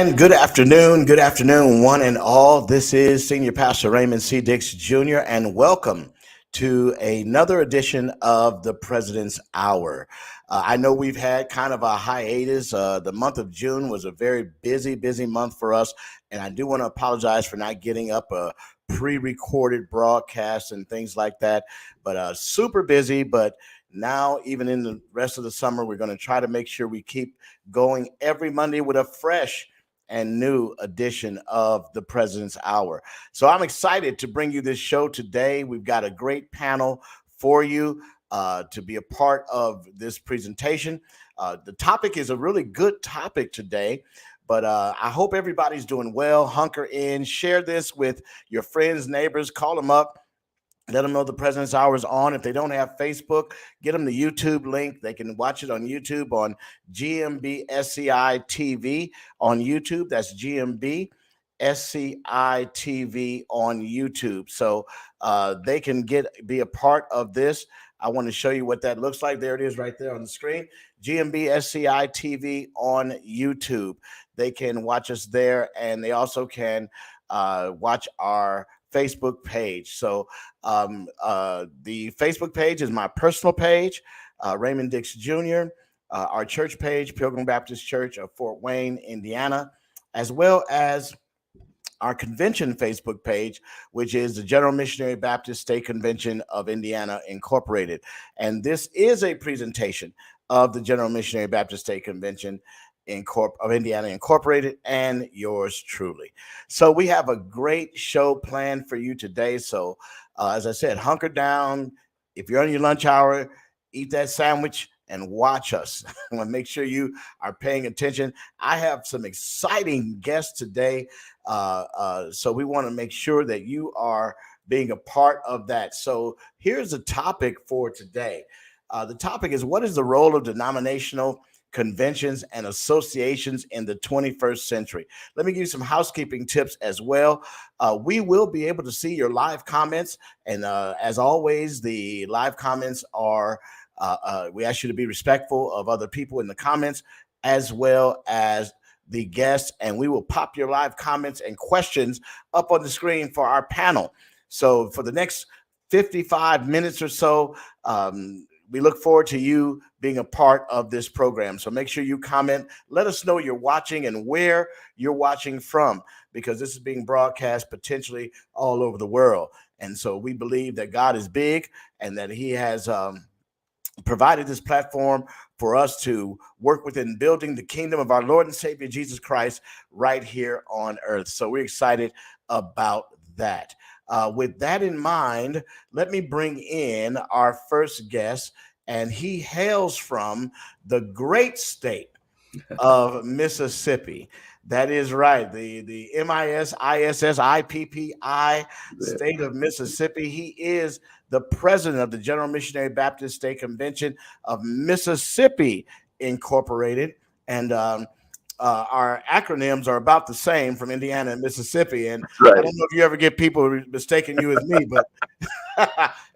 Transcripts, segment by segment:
And good afternoon, one and all. This is Senior Pastor Raymond C. Dix Jr., and welcome to another edition of the President's Hour. I know we've had kind of a hiatus. The month of June was a very busy month for us, and I do want to apologize for not getting up a pre-recorded broadcast and things like that, but super busy. But now, even in the rest of the summer, we're going to try to make sure we keep going every Monday with a fresh and new edition of the President's Hour. So I'm excited to bring you this show today. We've got a great panel for you to be a part of this presentation. The topic is a really good topic today, but I hope everybody's doing well. Hunker in, share this with your friends, neighbors, call them up. Let them know the President's Hour is on. If they don't have Facebook, get them the YouTube link. They can watch it on YouTube on GMB SCI TV on YouTube. That's GMB SCI TV on YouTube. So they can be a part of this. I want to show you what that looks like. There it is right there on the screen. GMB SCI TV on YouTube. They can watch us there, and they also can watch our Facebook page. So the Facebook page is my personal page, Raymond Dix Jr., our church page, Pilgrim Baptist Church of Fort Wayne, Indiana, as well as our convention Facebook page, which is the General Missionary Baptist State Convention of Indiana Incorporated. And this is a presentation of the General Missionary Baptist State Convention of Indiana Incorporated and yours truly. So we have a great show planned for you today. So as I said, hunker down. If you're on your lunch hour, eat that sandwich and watch us. I want to make sure you are paying attention. I have some exciting guests today. So we want to make sure that you are being a part of that. So here's the topic for today. The topic is, what is the role of denominational conventions and associations in the 21st century? Let me give you some housekeeping tips as well. We will be able to see your live comments. And as always, the live comments are, we ask you to be respectful of other people in the comments as well as the guests. And we will pop your live comments and questions up on the screen for our panel. So for the next 55 minutes or so, we look forward to you being a part of this program. So make sure you comment. Let us know you're watching and where you're watching from, because this is being broadcast potentially all over the world. And so we believe that God is big and that he has provided this platform for us to work within building the kingdom of our Lord and Savior Jesus Christ right here on earth. So we're excited about that. With that in mind, let me bring in our first guest, and he hails from the great state of Mississippi. That is right, the MISISSIPPI state of Mississippi. He is the president of the General Missionary Baptist State Convention of Mississippi Incorporated, and our acronyms are about the same from Indiana and Mississippi. And right. I don't know if you ever get people mistaking you as me, but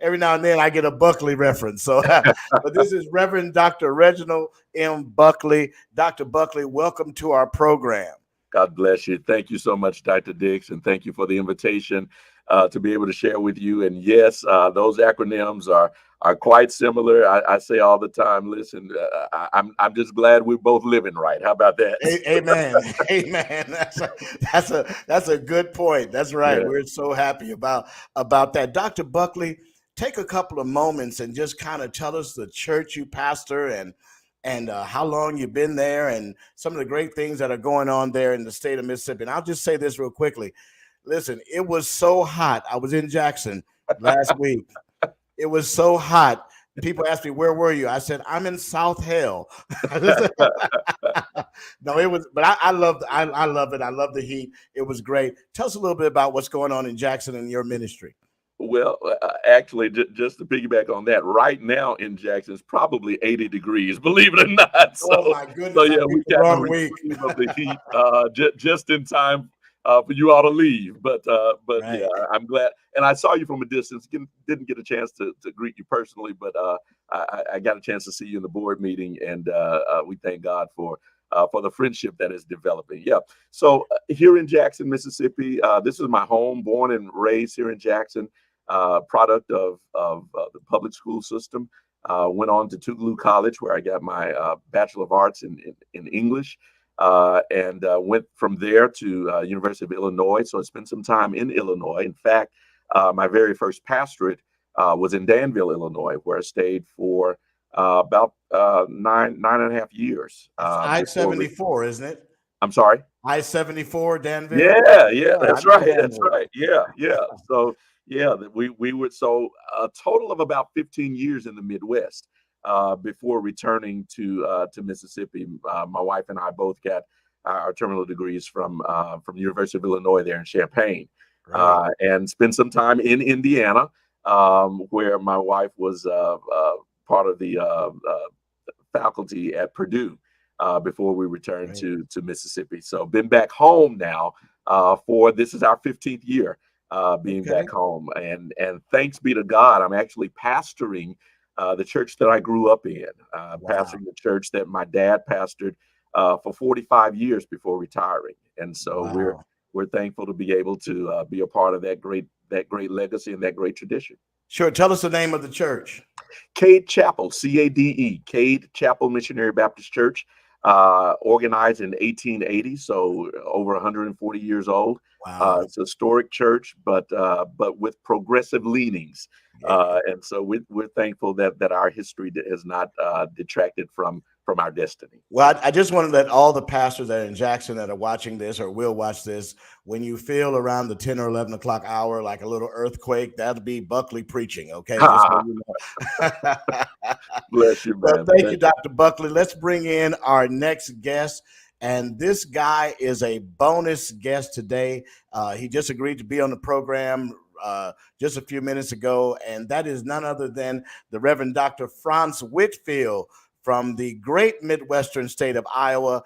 every now and then I get a Buckley reference. So, but this is Reverend Dr. Reginald M. Buckley. Dr. Buckley, welcome to our program. God bless you. Thank you so much, Dr. Dix, and thank you for the invitation to be able to share with you. And yes, those acronyms are quite similar. I say all the time, listen, I'm just glad we're both living right. How about that? Amen. Amen. That's a good point. That's right. Yeah. We're so happy about that. Dr. Buckley, take a couple of moments and just kind of tell us the church you pastor and how long you've been there and some of the great things that are going on there in the state of Mississippi. And I'll just say this real quickly. Listen, it was so hot. I was in Jackson last week. It was so hot. People asked me, where were you? I said, I'm in South Hell. No, it was, but I love it. I love the heat. It was great. Tell us a little bit about what's going on in Jackson and your ministry. Well, actually, just to piggyback on that, right now in Jackson, it's probably 80 degrees, believe it or not. Oh, my goodness. So yeah, we got the receive of the heat just in time for you all to leave. But right. Yeah, I'm glad. And I saw you from a distance. Didn't get a chance to greet you personally, but I got a chance to see you in the board meeting, and we thank God for for the friendship that is developing. Yeah. So here in Jackson, Mississippi, this is my home, born and raised here in Jackson, product of the public school system. Went on to Tougaloo College, where I got my Bachelor of Arts in English, and went from there to University of Illinois. So I spent some time in Illinois. In fact, my very first pastorate was in Danville, Illinois, where I stayed for about nine and a half years. I-74, isn't it? I'm sorry. I-74, Danville. Yeah, I that's know right. That's Danville. right. Yeah. So yeah, we were so a total of about 15 years in the Midwest before returning to Mississippi. My wife and I both got our terminal degrees from the University of Illinois there in Champaign, Right. and spent some time in Indiana, where my wife was part of the faculty at Purdue before we returned Right. to Mississippi. So been back home now for this is our 15th year being Okay. back home, and thanks be to God, I'm actually pastoring the church that I grew up in, Wow. pastoring the church that my dad pastored for 45 years before retiring, and so Wow. we're thankful to be able to be a part of that great legacy and that great tradition. Sure. Tell us the name of the church. Cade Chapel, CADE, Cade Chapel Missionary Baptist Church, organized in 1880, so over 140 years old. Wow. It's a historic church, but with progressive leanings, Yeah. and so we're thankful that our history has not detracted from our destiny. Well, I just want to let all the pastors that are in Jackson that are watching this or will watch this, when you feel around the 10 or 11 o'clock hour, like a little earthquake, that'll be Buckley preaching. Okay. Just so you know. Bless you, Well, man. thank you, Dr. Buckley. Let's bring in our next guest. And this guy is a bonus guest today. He just agreed to be on the program just a few minutes ago. And that is none other than the Reverend Dr. Franz Whitfield from the great Midwestern state of Iowa.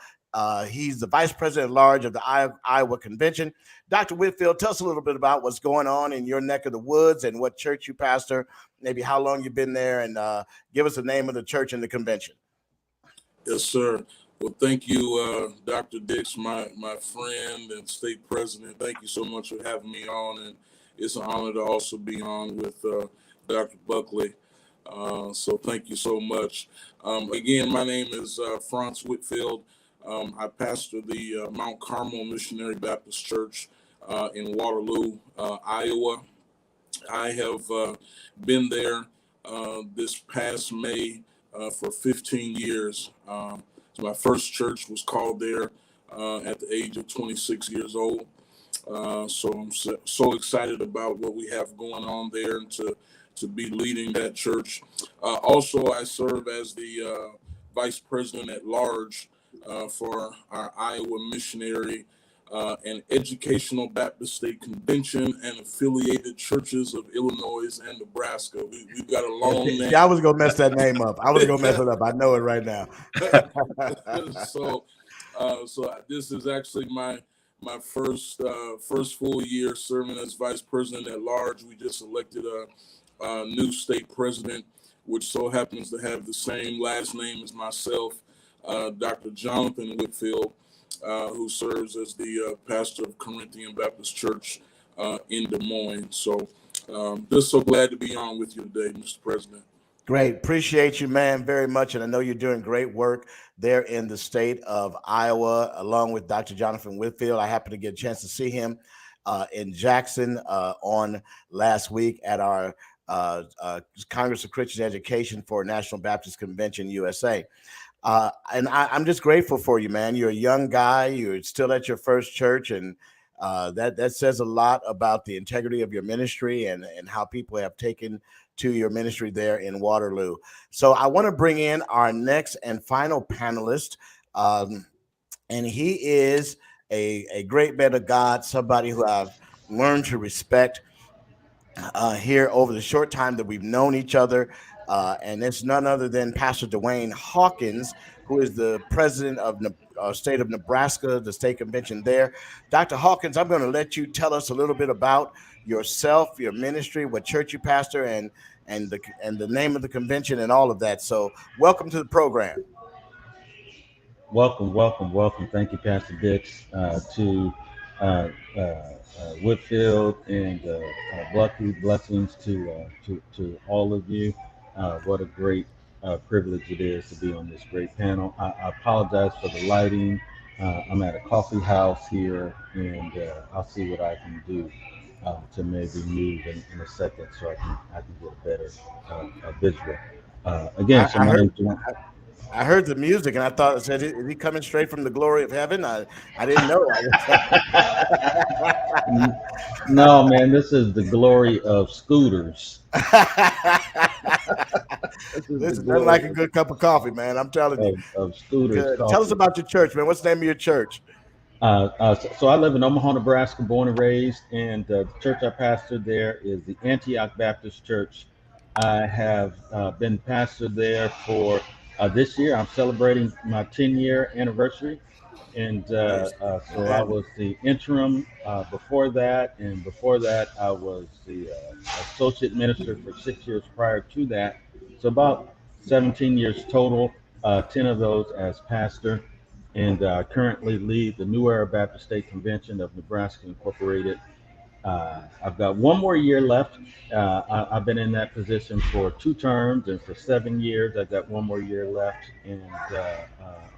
He's the vice president at large of the Iowa Convention. Dr. Whitfield, tell us a little bit about what's going on in your neck of the woods and what church you pastor, maybe how long you've been there, and give us the name of the church and the convention. Yes, sir. Well, thank you, Dr. Dix, my friend and state president. Thank you so much for having me on, and it's an honor to also be on with Dr. Buckley. So thank you so much. Again, my name is Franz Whitfield. I pastor the Mount Carmel Missionary Baptist Church in Waterloo, Iowa. I have been there this past May for 15 years. So my first church was called there at the age of 26 years old. So I'm so excited about what we have going on there and to be leading that church. Also, I serve as the vice president at large for our Iowa Missionary and Educational Baptist State Convention and affiliated churches of Illinois and Nebraska. We've got a long name. Yeah, I was going to mess that name up. I was going to mess it up. I know it right now. So this is actually my first full year serving as vice president at large. We just elected a new state president, which so happens to have the same last name as myself, Dr. Jonathan Whitfield, who serves as the pastor of Corinthian Baptist Church in Des Moines. So just so glad to be on with you today, Mr. President. Great. Appreciate you, man, very much. And I know you're doing great work there in the state of Iowa, along with Dr. Jonathan Whitfield. I happened to get a chance to see him in Jackson on last week at our Congress of Christian Education for National Baptist Convention USA. And I'm just grateful for you, man. You're a young guy. You're still at your first church, and that says a lot about the integrity of your ministry and how people have taken to your ministry there in Waterloo. So I want to bring in our next and final panelist, and he is a great man of God, somebody who I've learned to respect here over the short time that we've known each other. And it's none other than Pastor Dwayne Hawkins, who is the president of the state of Nebraska, the state convention there. Dr. Hawkins, I'm going to let you tell us a little bit about yourself, your ministry, what church you pastor, and the name of the convention and all of that. So welcome to the program. Welcome, welcome, welcome. Thank you, Pastor Dix, to Whitfield and blessings to all of you. What a great privilege it is to be on this great panel. I apologize for the lighting. I'm at a coffee house here, and I'll see what I can do to maybe move in a second so I can get a better visual. Again, I, so I my heard name's Juan. I heard the music and I thought it said, "Is he coming straight from the glory of heaven?" I didn't know. I No, man, this is the glory of scooters. This is the Listen, nothing like glory a good cup of coffee, man. I'm telling you. of scooters Good. Tell us coffee. about your church, man. What's the name of your church? So I live in Omaha, Nebraska, born and raised, and the church I pastor there is the Antioch Baptist Church. I have been pastor there for this year. I'm celebrating my 10-year anniversary, and Praise. so I Amen. was the interim before that, and before that I was the associate minister for 6 years prior to that. So about 17 years total, 10 of those as pastor, and currently lead the New Era Baptist State Convention of Nebraska Incorporated. I've got one more year left. I've been in that position for 2 terms, and for 7 years, I've got one more year left, and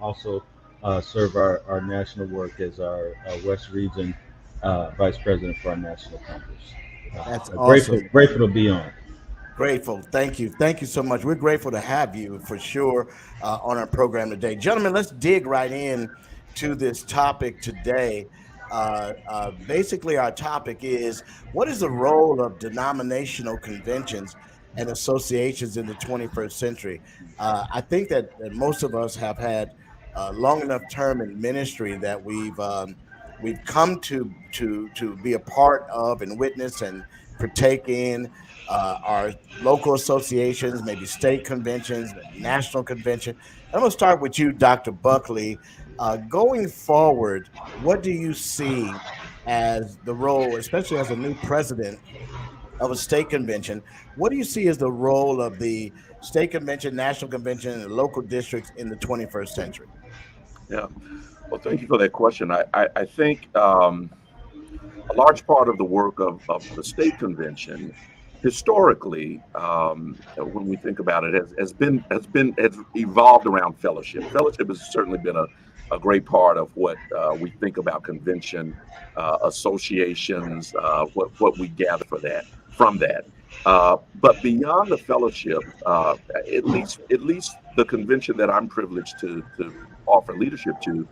also serve our national work as our West Region Vice President for our national campus. That's Grateful, awesome. grateful to be on. Grateful. Thank you. Thank you so much. We're grateful to have you for sure on our program today. Gentlemen, let's dig right in to this topic today. Basically, our topic is what is the role of denominational conventions and associations in the 21st century? I think that most of us have had long enough term in ministry that we've come to be a part of and witness and partake in our local associations, maybe state conventions, national convention. I'm going to start with you, Dr. Buckley. Going forward, what do you see as the role, especially as a new president of a state convention? What do you see as the role of the state convention, national convention, and local districts in the 21st century? Yeah. Well, thank you for that question. I think a large part of the work of the state convention historically, when we think about it, has evolved around fellowship. Fellowship has certainly been a great part of what we think about convention associations, what we gather from that. But beyond the fellowship, at least the convention that I'm privileged to offer leadership to,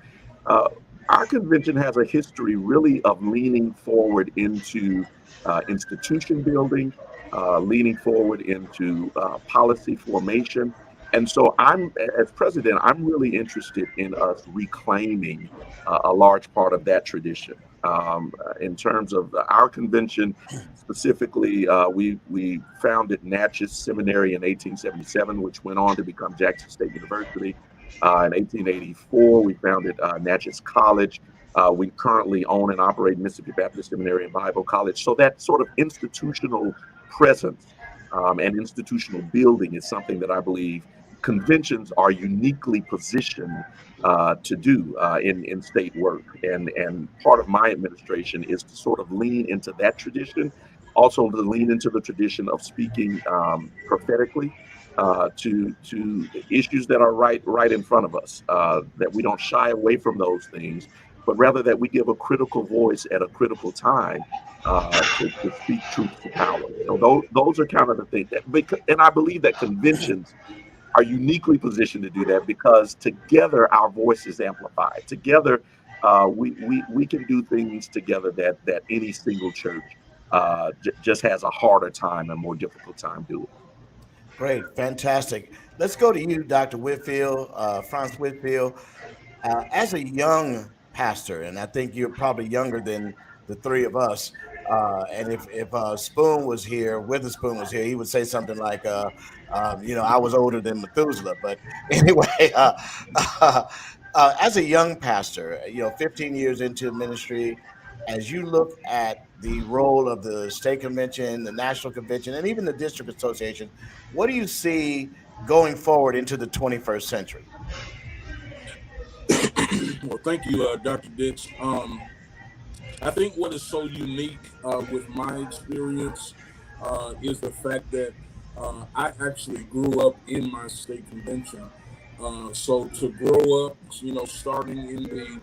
uh, our convention has a history really of leaning forward into institution building, leaning forward into policy formation. And so as president, I'm really interested in us reclaiming a large part of that tradition. In terms of our convention, specifically, we founded Natchez Seminary in 1877, which went on to become Jackson State University. In 1884, we founded Natchez College. We currently own and operate Mississippi Baptist Seminary and Bible College. So that sort of institutional presence and institutional building is something that I believe conventions are uniquely positioned to do in state work. And part of my administration is to sort of lean into that tradition, also to lean into the tradition of speaking prophetically to issues that are right in front of us. That we don't shy away from those things, but rather that we give a critical voice at a critical time to speak truth to power. So those are kind of the things and I believe that conventions are uniquely positioned to do that because together our voice is amplified. Together, we can do things together that any single church just has a harder time and more difficult time doing. Great, fantastic. Let's go to you, Dr. Whitfield, Franz Whitfield. As a young pastor, and I think you're probably younger than the three of us. And if Spoon was here, Witherspoon was here, he would say something like, I was older than Methuselah. But anyway, uh, as a young pastor, 15 years into ministry, as you look at the role of the state convention, the national convention, and even the district association, what do you see going forward into the 21st century? Well, thank you, Dr. Dix. I think what is so unique with my experience is the fact that I actually grew up in my state convention. So to grow up, starting in the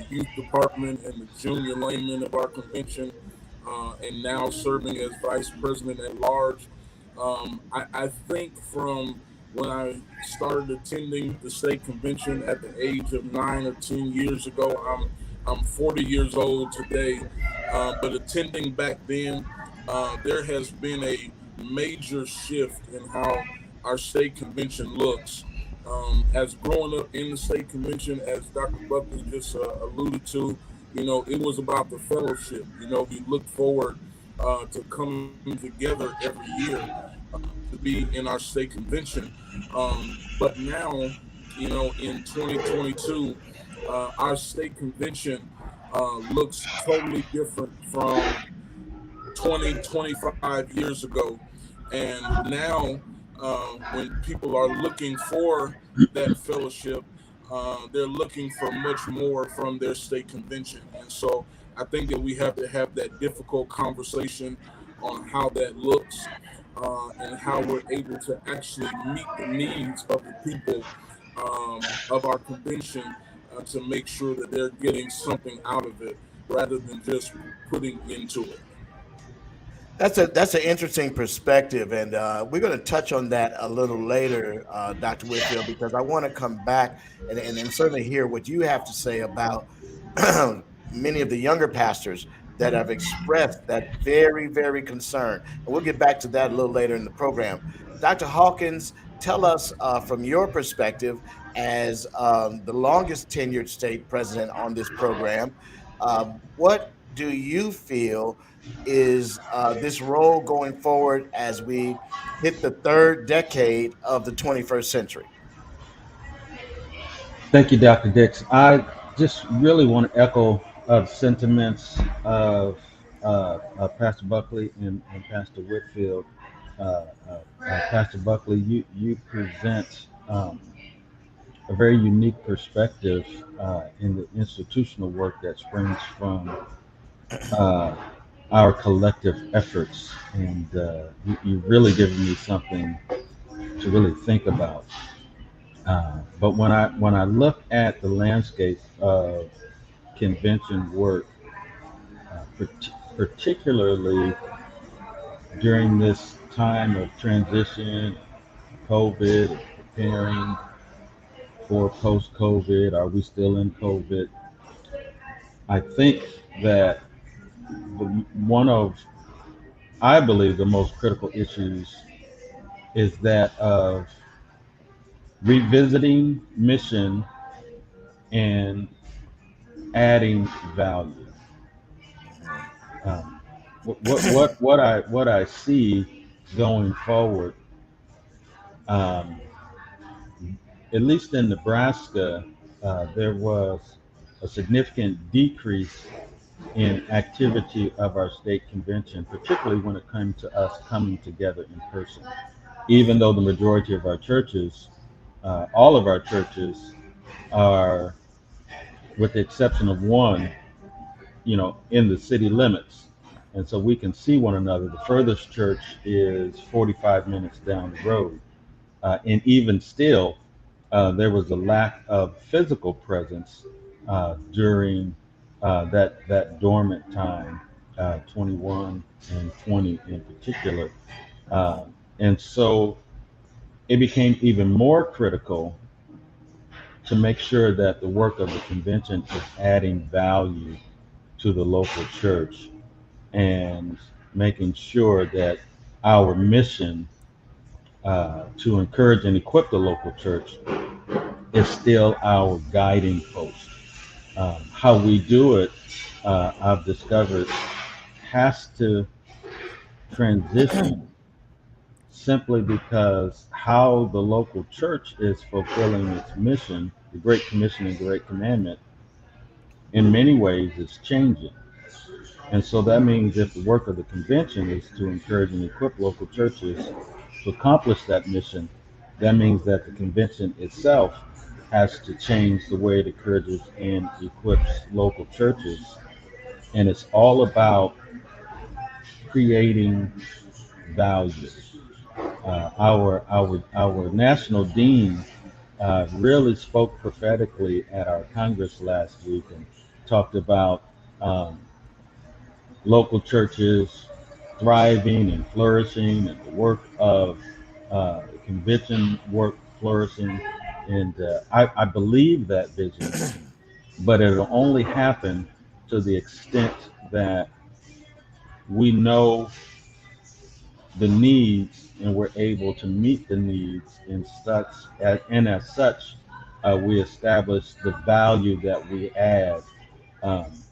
youth department and the junior layman of our convention, and now serving as vice president at large, I think from when I started attending the state convention at the age of 9 or 10 years ago, I'm 40 years old today, but attending back then, there has been a major shift in how our state convention looks. As growing up in the state convention, as Dr. Buckley just alluded to, it was about the fellowship. We look forward to coming together every year to be in our state convention. But now, in 2022, our state convention looks totally different from 20, 25 years ago. And now, when people are looking for that fellowship, they're looking for much more from their state convention. And so I think that we have to have that difficult conversation on how that looks, and how we're able to actually meet the needs of the people of our convention, to make sure that they're getting something out of it rather than just putting into it. That's an interesting perspective, and we're going to touch on that a little later, Dr. Whitfield, because I want to come back and certainly hear what you have to say about many of the younger pastors that have expressed that very concern. And we'll get back to that a little later in the program. Dr. Hawkins, tell us from your perspective as the longest tenured state president on this program, what do you feel is this role going forward as we hit the third decade of the 21st century? Thank you, Dr. Dix. I just really want to echo sentiments of Pastor Buckley and Pastor Whitfield. Pastor Buckley, you present a very unique perspective in the institutional work that springs from uh, our collective efforts, and you really given me something to really think about. But when I look at the landscape of convention work, particularly during this time of transition, COVID, preparing for post-COVID, are we still in COVID? I think that one of, I believe, the most critical issues is that of revisiting mission and adding value. Um, what I see going forward, um, at least in Nebraska, there was a significant decrease in activity of our state convention, particularly when it came to us coming together in person. Even though the majority of our churches, all of our churches, are, with the exception of one, in the city limits. And so we can see one another. The furthest church is 45 minutes down the road. And even still, there was a lack of physical presence during that dormant time, 21 and 20 in particular. Uh, and so it became even more critical to make sure that the work of the convention is adding value to the local church and making sure that our mission to encourage and equip the local church is still our guiding post. How we do it, I've discovered, has to transition simply because how the local church is fulfilling its mission, the Great Commission and Great Commandment, in many ways is changing. And so that means if the work of the convention is to encourage and equip local churches to accomplish that mission, that means that the convention itself has to change the way it encourages and equips local churches. And it's all about creating value. Our national dean really spoke prophetically at our Congress last week and talked about um, local churches thriving and flourishing, and the work of convention work flourishing. And I believe that vision, but it'll only happen to the extent that we know the needs and we're able to meet the needs in such and as such we establish the value that we add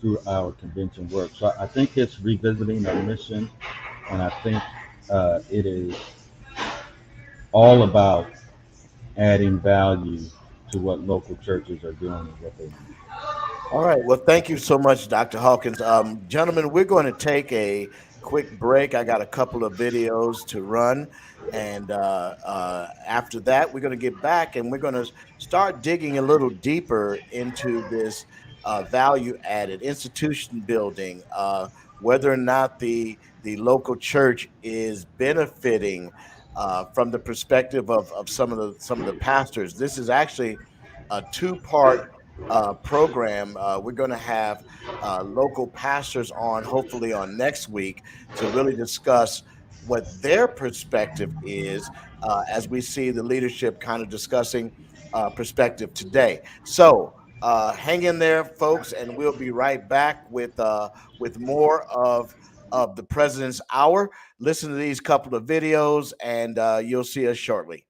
through our convention work. So I think it's revisiting our mission, and I think it is all about adding value to what local churches are doing and what they need. All right. Well, thank you so much, Dr. Hawkins. Gentlemen, we're going to take a quick break. I got a couple of videos to run. And after that, we're going to get back and we're going to start digging a little deeper into this value added institution building, whether or not the local church is benefiting from the perspective of some of the pastors. This is actually a two-part program. We're going to have local pastors on, hopefully on next week, to really discuss what their perspective is as we see the leadership kind of discussing perspective today. So hang in there, folks, and we'll be right back with more of the President's Hour. Listen to these couple of videos, and you'll see us shortly.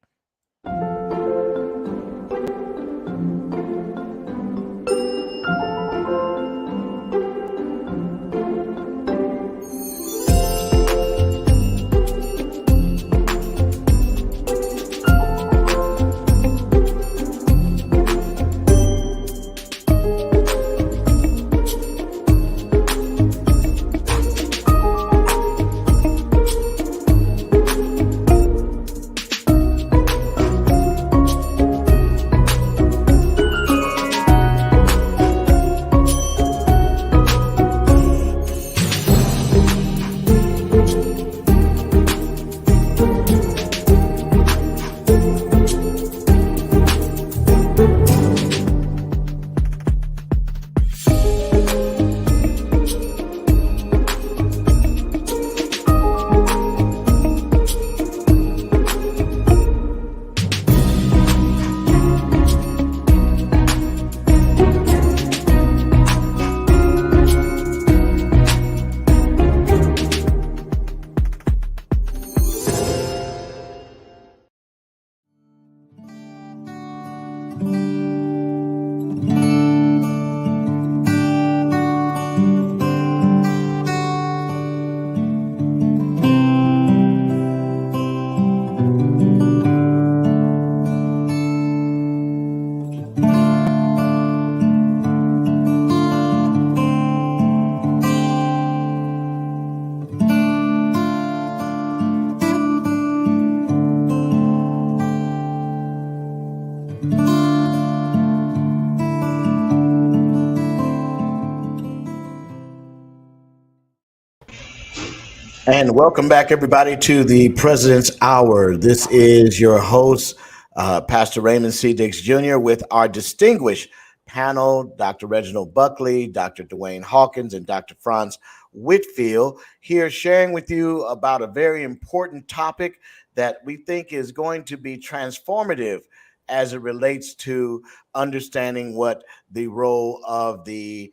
And welcome back, everybody, to the President's Hour. This is your host, Pastor Raymond C. Dix Jr., with our distinguished panel, Dr. Reginald Buckley, Dr. Dwayne Hawkins, and Dr. Franz Whitfield, here sharing with you about a very important topic that we think is going to be transformative as it relates to understanding what the role of the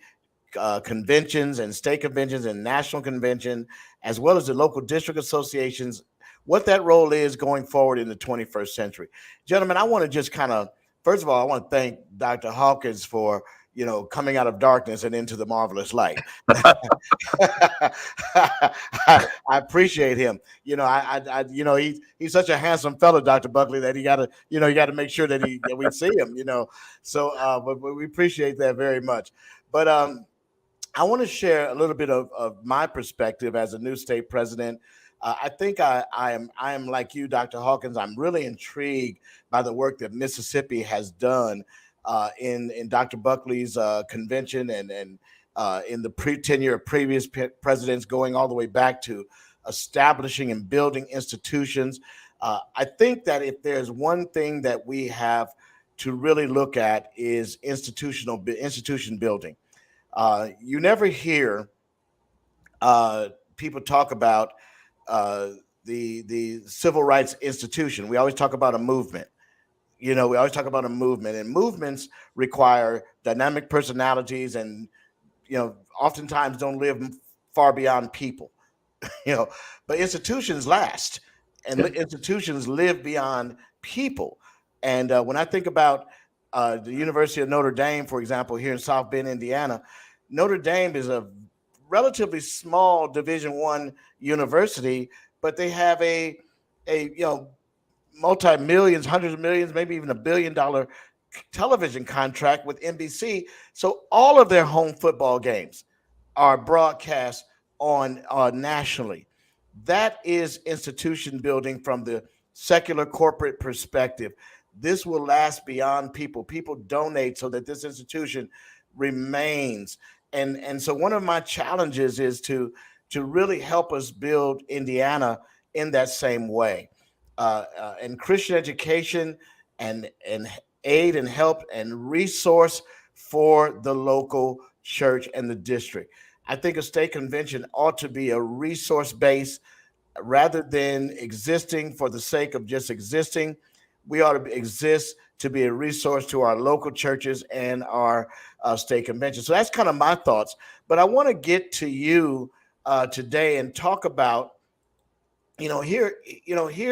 conventions and state conventions and national convention, as well as the local district associations, what that role is going forward in the 21st century. Gentlemen, I want to just kind of, first of all, I want to thank Dr. Hawkins for, coming out of darkness and into the marvelous light. I appreciate him. He's such a handsome fellow, Dr. Buckley, that you got to make sure that we see him. So but we appreciate that very much. But I want to share a little bit of my perspective as a new state president. I think I am like you, Dr. Hawkins. I'm really intrigued by the work that Mississippi has done in Dr. Buckley's convention and in the tenure of previous presidents, going all the way back to establishing and building institutions. I think that if there's one thing that we have to really look at is institution building. You never hear people talk about the civil rights institution. We always talk about a movement. We always talk about a movement, and movements require dynamic personalities, and oftentimes don't live far beyond people. But institutions last, and institutions live beyond people. And when I think about the University of Notre Dame, for example, here in South Bend, Indiana, Notre Dame is a relatively small Division I university, but they have a multi-millions, hundreds of millions, maybe even $1 billion television contract with NBC. So all of their home football games are broadcast on nationally. That is institution building from the secular corporate perspective. This will last beyond people. People donate so that this institution remains. And so one of my challenges is to really help us build Indiana in that same way. And Christian education and aid and help and resource for the local church and the district. I think a state convention ought to be a resource base rather than existing for the sake of just existing. We ought to exist to be a resource to our local churches and our state convention. So that's kind of my thoughts. But I want to get to you today and talk about, here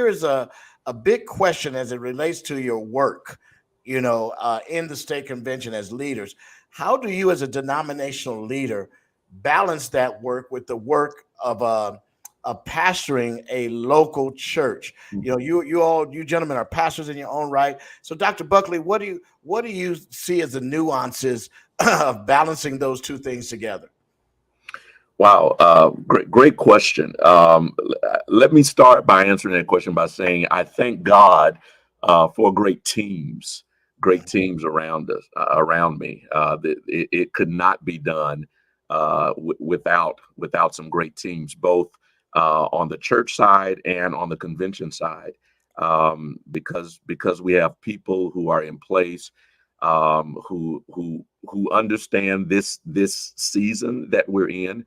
is a big question as it relates to your work, in the state convention as leaders. How do you, as a denominational leader, balance that work with the work of pastoring a local church? You gentlemen are pastors in your own right. So, Dr. Buckley, what do you see as the nuances of balancing those two things together? Wow, great question. Let me start by answering that question by saying I thank God for great teams around us, around me. It could not be done without some great teams, both on the church side and on the convention side, because we have people who are in place who understand this season that we're in.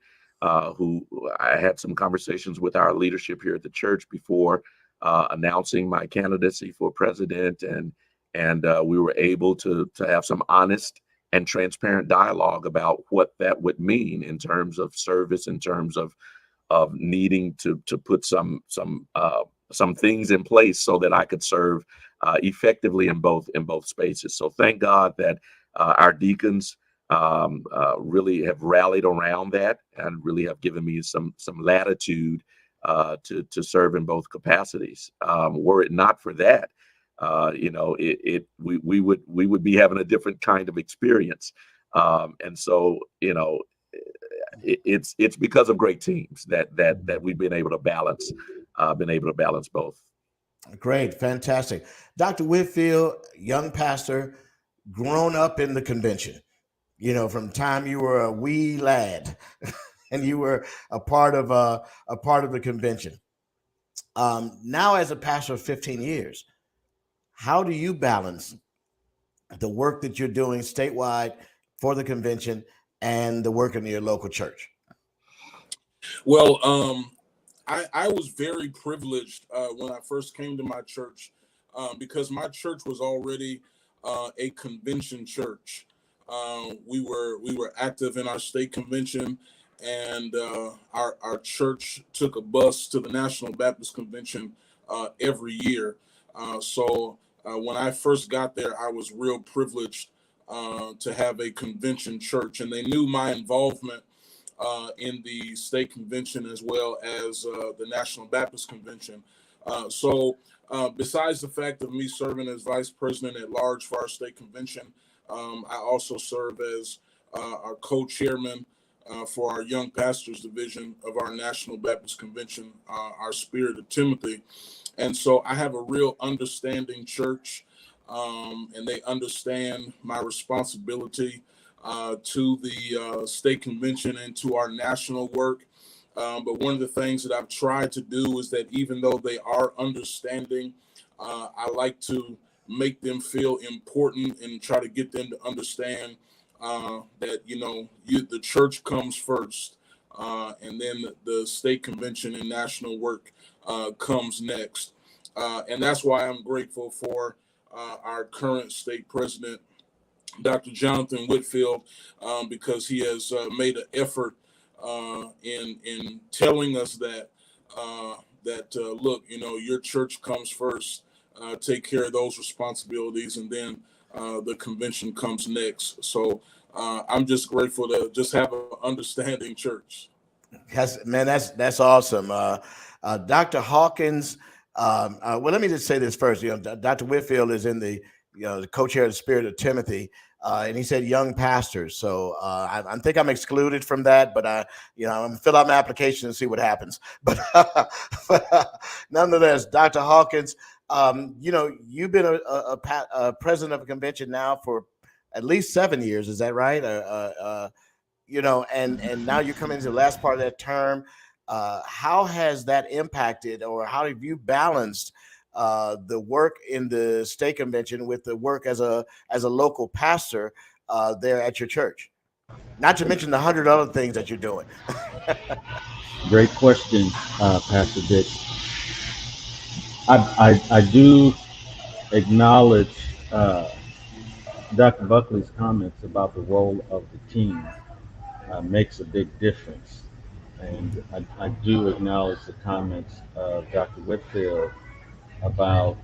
Who I had some conversations with our leadership here at the church before announcing my candidacy for president, and we were able to have some honest and transparent dialogue about what that would mean in terms of service, in terms of needing to put some things in place so that I could serve effectively in both spaces. So thank God that our deacons really have rallied around that and really have given me some latitude to serve in both capacities. Were it not for that, we would be having a different kind of experience. And so, it's because of great teams that we've been able to balance both. Great, fantastic. Dr. Whitfield, young pastor, grown up in the convention. From time you were a wee lad, and you were a part of the convention. Now, as a pastor of 15 years, how do you balance the work that you're doing statewide for the convention and the work in your local church? Well, I was very privileged when I first came to my church because my church was already a convention church. We were active in our state convention, and our church took a bus to the National Baptist Convention every year. So when I first got there, I was real privileged to have a convention church, and they knew my involvement in the state convention as well as the National Baptist Convention. So besides the fact of me serving as vice president at large for our state convention, I also serve as our co-chairman for our Young Pastors Division of our National Baptist Convention, our Spirit of Timothy. And so I have a real understanding church. and they understand my responsibility to the state convention and to our national work. But one of the things that I've tried to do is that even though they are understanding, I like to make them feel important and try to get them to understand that the church comes first, and then the state convention and national work comes next. And that's why I'm grateful for our current state president, Dr. Jonathan Whitfield, because he has made an effort in telling us that look, your church comes first. Take care of those responsibilities, and then the convention comes next. So I'm just grateful to just have an understanding church. That's awesome. Dr. Hawkins. Well, let me just say this first. Dr. Whitfield is in the co-chair of the Spirit of Timothy, and he said young pastors. So I think I'm excluded from that, but I'm gonna fill out my application and see what happens. But, nonetheless, Dr. Hawkins, you've been a president of a convention now for at least 7 years. Is that right? And now you're coming to the last part of that term. How has that impacted, or how have you balanced the work in the state convention with the work as a local pastor there at your church? Not to mention the 100 other things that you're doing. Great question, Pastor Dix. I do acknowledge Dr. Buckley's comments about the role of the team makes a big difference. And I do acknowledge the comments of Dr. Whitfield about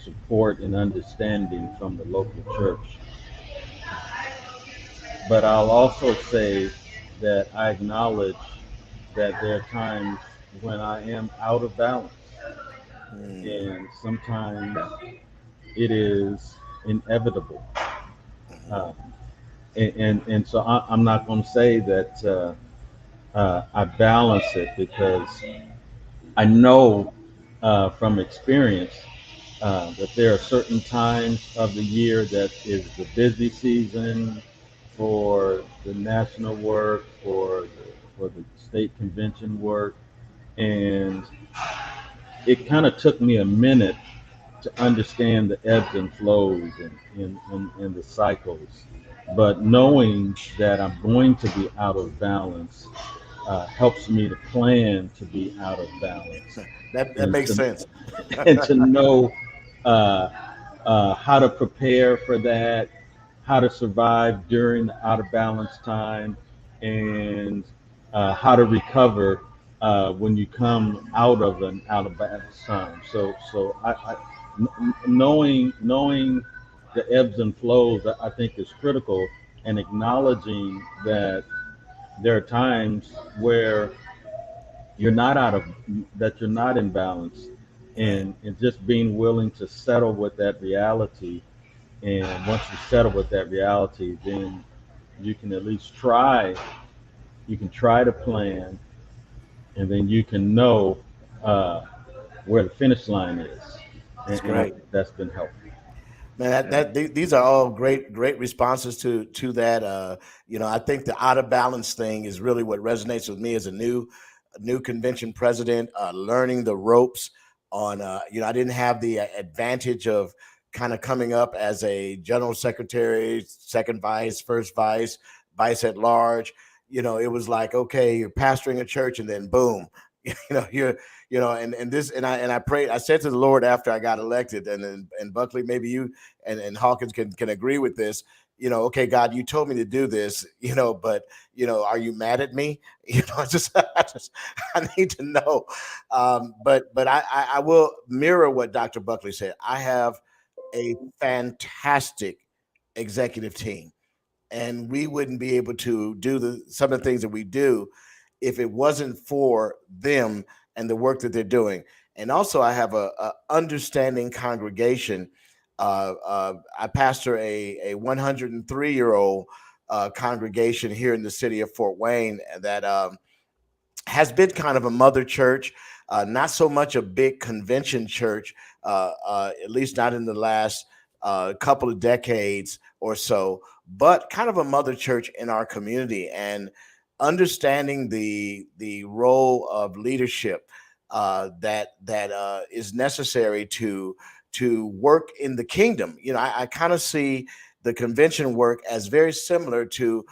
support and understanding from the local church. But I'll also say that I acknowledge that there are times when I am out of balance. And sometimes it is inevitable. And so I'm not going to say that I balance it, because I know from experience that there are certain times of the year that is the busy season for the national work, for the state convention work, and it kind of took me a minute to understand the ebbs and flows and the cycles. But knowing that I'm going to be out of balance helps me to plan to be out of balance. That makes sense. And to know how to prepare for that, how to survive during the out of balance time, and how to recover when you come out of an out of balance time. So knowing the ebbs and flows, I think, is critical, and acknowledging that there are times where you're not you're not in balance, and just being willing to settle with that reality. And once you settle with that reality, then you can at least you can try to plan, and then you can know where the finish line is. That's And I great. think that's been helpful. Man, these are all great responses to that. I think the out of balance thing is really what resonates with me as a new convention president. Learning the ropes on. I didn't have the advantage of kind of coming up as a general secretary, second vice, first vice, vice at large. It was like, okay, you're pastoring a church, and then boom, you're and I prayed. I said to the Lord after I got elected, and Buckley, maybe you and Hawkins can agree with this. Okay, God, you told me to do this, but are you mad at me? I need to know. But I will mirror what Dr. Buckley said. I have a fantastic executive team, and we wouldn't be able to do some of the things that we do if it wasn't for them and the work that they're doing. And also, I have a understanding congregation. I pastor a 103-year-old congregation here in the city of Fort Wayne that has been kind of a mother church, not so much a big convention church, at least not in the last a couple of decades or so, but kind of a mother church in our community, and understanding the role of leadership that is necessary to work in the kingdom. I kind of see the convention work as very similar to,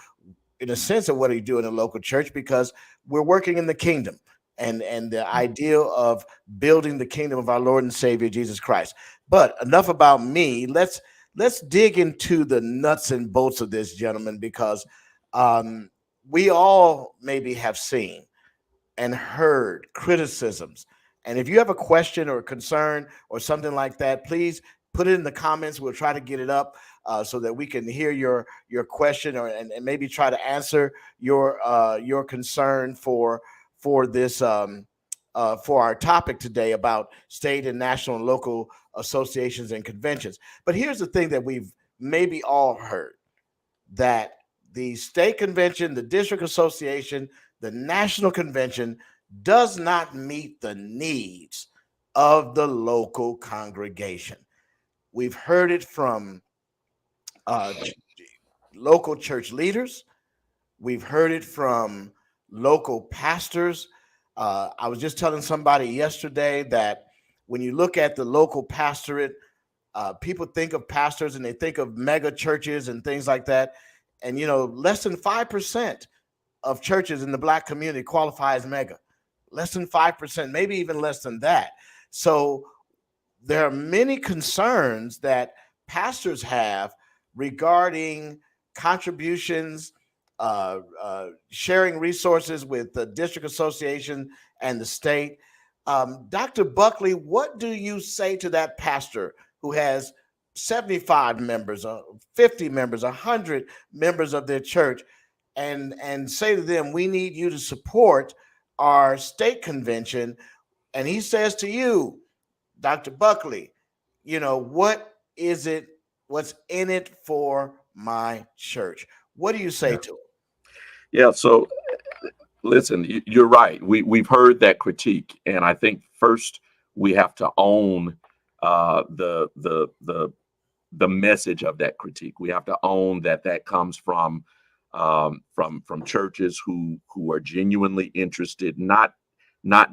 in a sense, of what you do in a local church, because we're working in the kingdom, and the ideal of building the kingdom of our Lord and Savior Jesus Christ. But enough about me. Let's dig into the nuts and bolts of this, gentlemen, because um, we all maybe have seen and heard criticisms. And if you have a question or a concern or something like that, please put it in the comments. We'll try to get it up so that we can hear your question, and maybe try to answer your concern for this for our topic today about state and national and local associations and conventions. But here's the thing that we've maybe all heard, that the state convention, the district association, the national convention does not meet the needs of the local congregation. We've heard it from uh, local church leaders. We've heard it from local pastors. I was just telling somebody yesterday that when you look at the local pastorate, people think of pastors and they think of mega churches and things like that. And, less than 5% of churches in the Black community qualify as mega. Less than 5%, maybe even less than that. So there are many concerns that pastors have regarding contributions, sharing resources with the district association and the state. Dr. Buckley, what do you say to that pastor who has 75 members, 50 members, 100 members of their church, and say to them, we need you to support our state convention? And he says to you, Dr. Buckley, what is it? What's in it for my church? What do you say to him? Yeah. So listen, you're right. We've heard that critique, and I think first we have to own the message of that critique. We have to own that comes from churches who are genuinely interested, not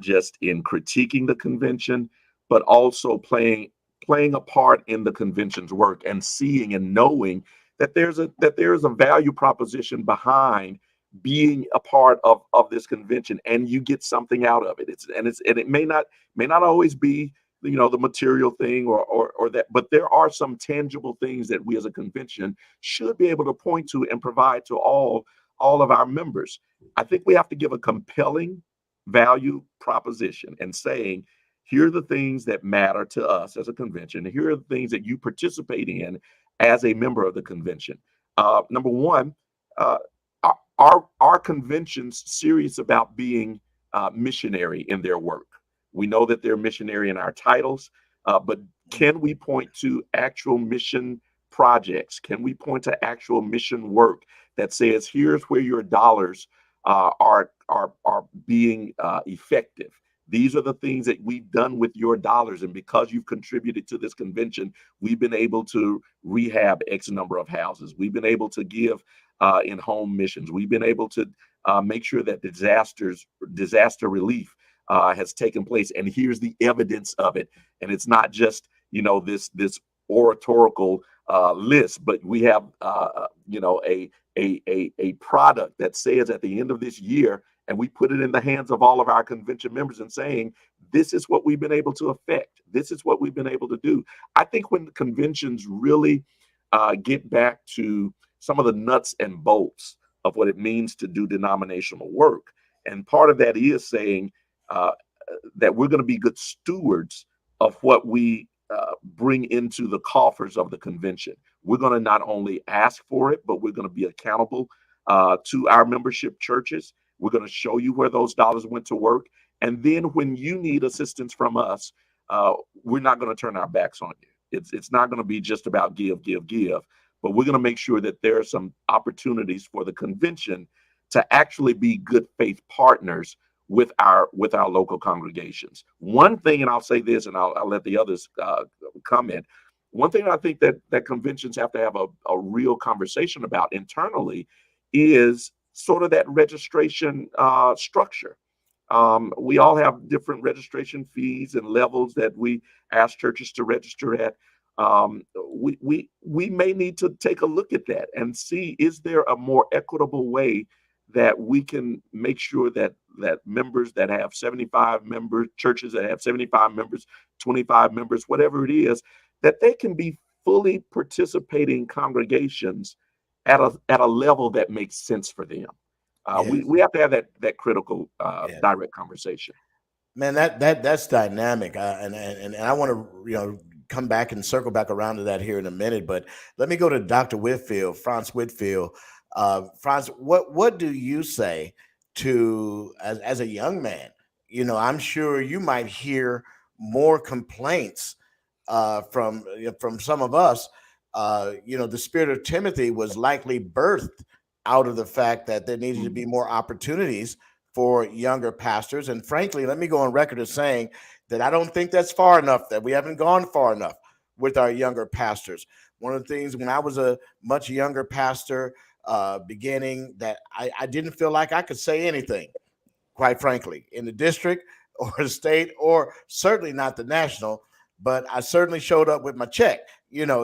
just in critiquing the convention, but also playing a part in the convention's work, and seeing and knowing that there is a value proposition behind being a part of this convention, and you get something out of it. It may not always be the material thing or that, but there are some tangible things that we as a convention should be able to point to and provide to all of our members. I think we have to give a compelling value proposition and saying, here are the things that matter to us as a convention. Here are the things that you participate in as a member of the convention. Number one, our conventions serious about being missionary in their work. We know that they're missionary in our titles, but can we point to actual mission projects? Can we point to actual mission work that says, here's where your dollars are being effective? These are the things that we've done with your dollars, and because you've contributed to this convention, we've been able to rehab X number of houses. We've been able to give in-home missions. We've been able to make sure that disaster relief has taken place, and here's the evidence of it. And it's not just this oratorical list, but we have a product that says at the end of this year, and we put it in the hands of all of our convention members and saying, this is what we've been able to affect. This is what we've been able to do. I think when the conventions really get back to some of the nuts and bolts of what it means to do denominational work, and part of that is saying that we're going to be good stewards of what we bring into the coffers of the convention. We're going to not only ask for it, but we're going to be accountable to our membership churches. We're going to show you where those dollars went to work. And then when you need assistance from us, we're not going to turn our backs on you. It's not going to be just about give, but we're going to make sure that there are some opportunities for the convention to actually be good faith partners with our local congregations. One thing, and I'll say this, and I'll let the others comment. one thing I think that conventions have to have a real conversation about internally is sort of that registration structure. We all have different registration fees and levels that we ask churches to register at. We may need to take a look at that and see, is there a more equitable way that we can make sure that members that have 75 members, churches that have 75 members, 25 members, whatever it is, that they can be fully participating congregations at a level that makes sense for them. We have to have that critical direct conversation. Man, that's dynamic, and I want to come back and circle back around to that here in a minute. But let me go to Dr. Whitfield, Franz Whitfield. Franz, what do you say to as a young man? I'm sure you might hear more complaints from some of us. The spirit of Timothy was likely birthed out of the fact that there needed to be more opportunities for younger pastors. And frankly, let me go on record as saying that I don't think that's far enough, that we haven't gone far enough with our younger pastors. One of the things when I was a much younger pastor beginning, that I didn't feel like I could say anything, quite frankly, in the district or the state, or certainly not the national, but I certainly showed up with my check,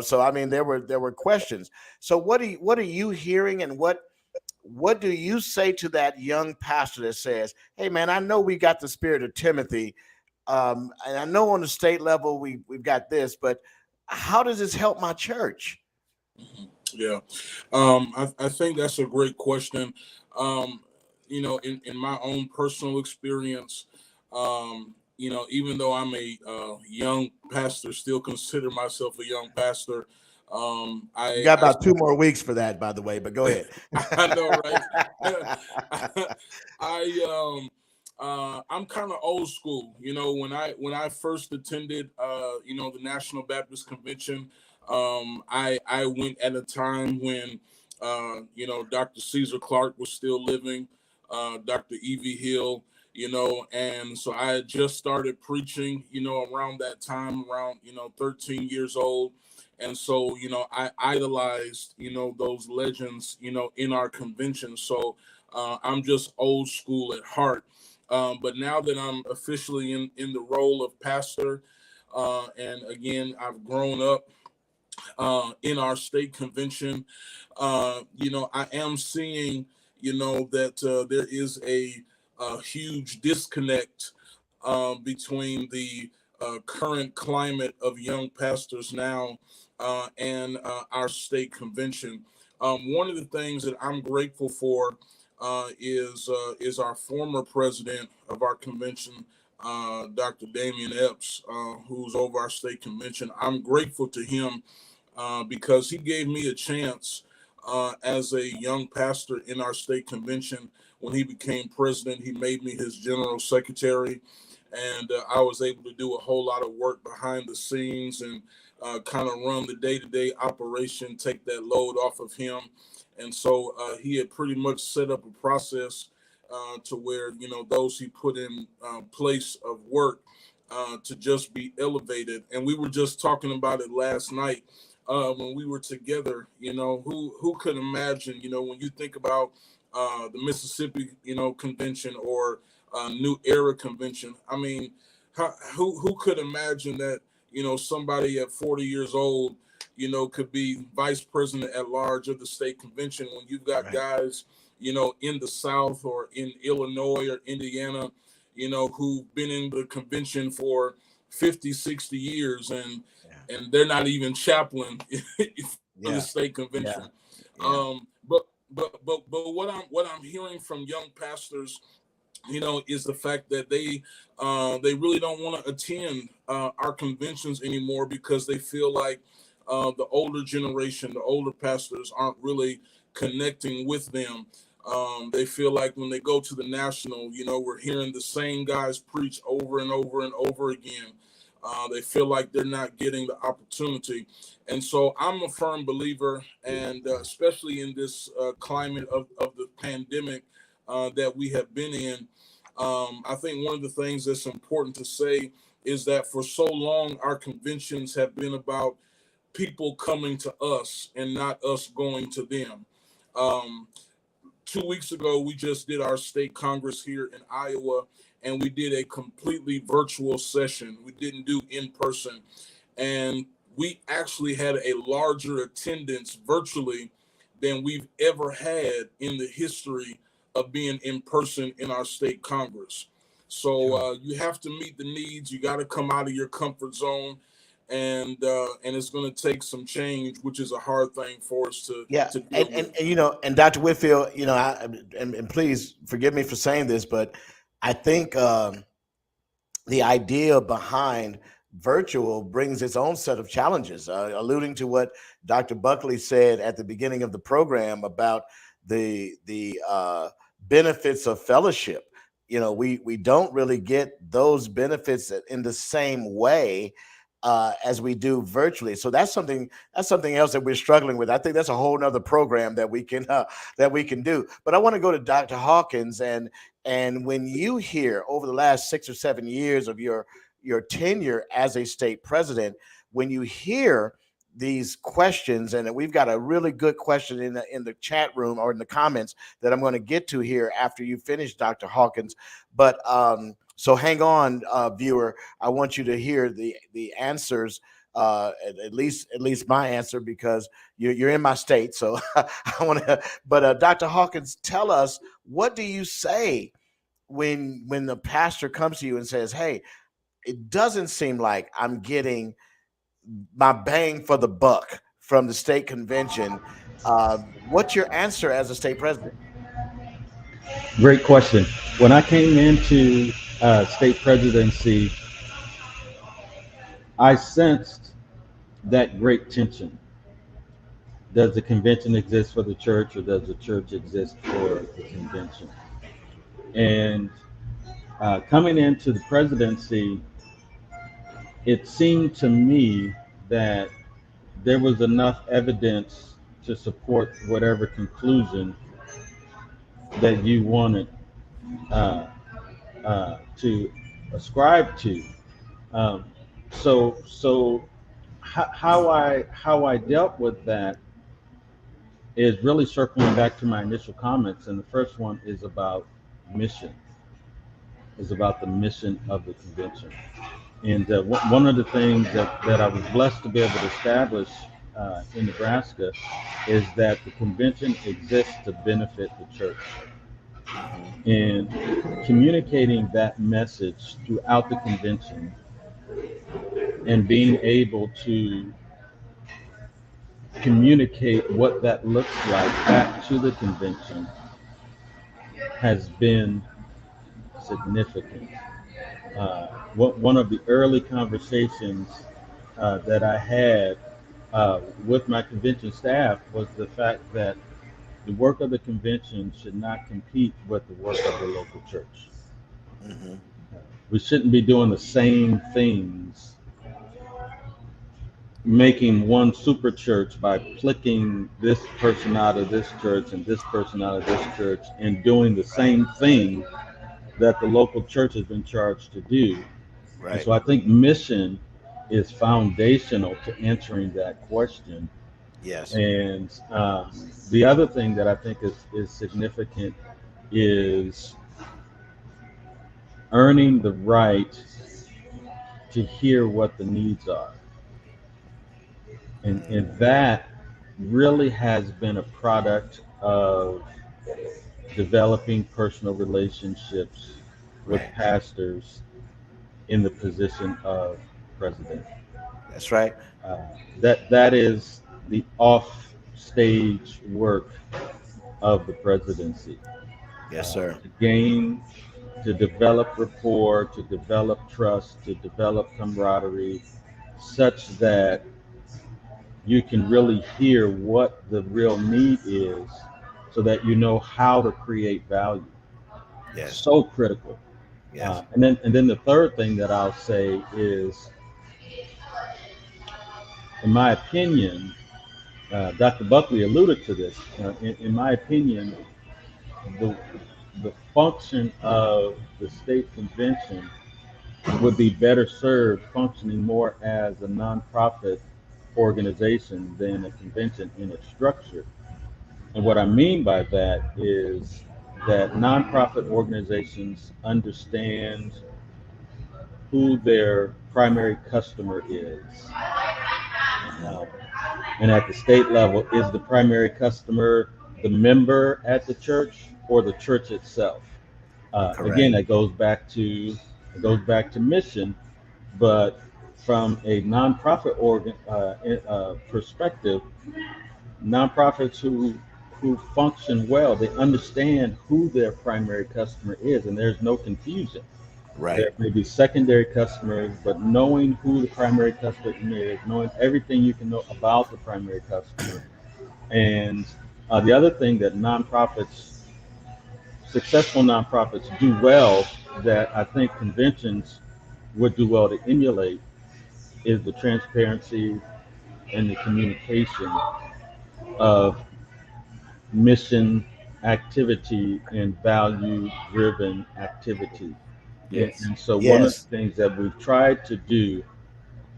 so I mean there were questions. So what are you hearing, and what do you say to that young pastor that says, hey man, I know we got the spirit of Timothy, and I know on the state level we've got this, but how does this help my church? Yeah, I think that's a great question. In my own personal experience, even though I'm a young pastor, still consider myself a young pastor. You got about 2 more weeks for that, by the way, but go ahead. I know, right? I'm kind of old school. When I first attended, the National Baptist Convention, I went at a time when, Dr. Caesar Clark was still living, Dr. Evie Hill, and so I had just started preaching, around that time, around 13 years old. And so, I idolized, those legends, in our convention. So I'm just old school at heart. But now that I'm officially in the role of pastor, and again, I've grown up in our state convention, I am seeing, that there is a huge disconnect between the current climate of young pastors now and our state convention. One of the things that I'm grateful for is our former president of our convention, Dr. Damian Epps, who's over our state convention. I'm grateful to him because he gave me a chance as a young pastor in our state convention. When he became president, he made me his general secretary, and I was able to do a whole lot of work behind the scenes and kind of run the day-to-day operation, take that load off of him. And so he had pretty much set up a process to where, those he put in place of work to just be elevated. And we were just talking about it last night when we were together. Who could imagine, when you think about the Mississippi, convention, or New Era convention. I mean, who could imagine that, somebody at 40 years old, could be vice president at large of the state convention, when you've got guys, in the South or in Illinois or Indiana, who've been in the convention for 50, 60 years, and they're not even chaplain for the state convention. But what I'm hearing from young pastors, is the fact that they really don't want to attend our conventions anymore, because they feel like the older generation, the older pastors, aren't really connecting with them. They feel like when they go to the national, we're hearing the same guys preach over and over and over again. They feel like they're not getting the opportunity. And so I'm a firm believer, and especially in this climate of the pandemic that we have been in, I think one of the things that's important to say is that for so long, our conventions have been about people coming to us and not us going to them. Um, 2 weeks ago, we just did our state congress here in Iowa, and we did a completely virtual session. We didn't do in person, and we actually had a larger attendance virtually than we've ever had in the history of being in person in our state congress. So Sure. you have to meet the needs. You got to come out of your comfort zone, and it's going to take some change, which is a hard thing for us Yeah, to deal with. and and Dr. Whitfield, and please forgive me for saying this, but I think the idea behind virtual brings its own set of challenges. Alluding to what Dr. Buckley said at the beginning of the program about the benefits of fellowship. We don't really get those benefits in the same way as we do virtually. So that's something else that we're struggling with. I think that's a whole nother program that we can do. But I want to go to Dr. Hawkins, and when you hear over the last 6 or 7 years of your tenure as a state president, when you hear these questions, and we've got a really good question in the chat room or in the comments that I'm going to get to here after you finish, Dr. Hawkins. But so hang on, viewer. I want you to hear the answers. At least my answer, because you're in my state, so I want to. But Dr. Hawkins, tell us, what do you say when the pastor comes to you and says, "Hey, it doesn't seem like I'm getting my bang for the buck from the state convention"? What's your answer as a state president? Great question. When I came into state presidency, I sensed that great tension. Does the convention exist for the church, or does the church exist for the convention? And coming into the presidency, it seemed to me that there was enough evidence to support whatever conclusion that you wanted uh, to ascribe to. Um, so how I dealt with that is really circling back to my initial comments, and the first one is about mission. Is about the mission of the convention. And one of the things that I was blessed to be able to establish in Nebraska is that the convention exists to benefit the church. Hmm. And communicating that message throughout the convention and being able to communicate what that looks like back to the convention has been significant. One of the early conversations that I had with my convention staff was the fact that the work of the convention should not compete with the work of the local church. Hmm. We shouldn't be doing the same things, making one super church by picking this person out of this church and this person out of this church and doing the Right. same thing that the local church has been charged to do. And Right. so I think mission is foundational to answering that question. Yes. And the other thing that I think is significant is earning the right to hear what the needs are. And Mm. that really has been a product of developing personal relationships with Right. pastors in the position of president. That's right. Uh, that is the off stage work of the presidency. Yes, sir. To gain, to develop rapport, to develop trust, to develop camaraderie, such that you can really hear what the real need is, so that you know how to create value. Yes. So critical. Yes. And then the third thing that I'll say is, in my opinion, Dr. Buckley alluded to this. In my opinion, the the function of the state convention would be better served functioning more as a nonprofit organization than a convention in its structure. And what I mean by that is that nonprofit organizations understand who their primary customer is. Uh, and at the state level, is the primary customer the member at the church or the church itself? Again, Correct. it goes back to mission, but from a nonprofit perspective, nonprofits who function well, they understand who their primary customer is, and there's no confusion. Right. There may be secondary customers, but knowing who the primary customer is, knowing everything you can know about the primary customer, and the other thing that successful nonprofits do well, that I think conventions would do well to emulate, is the transparency and the communication of mission activity and value driven activity. And, Yes. and so one of Yes. the things that we've tried to do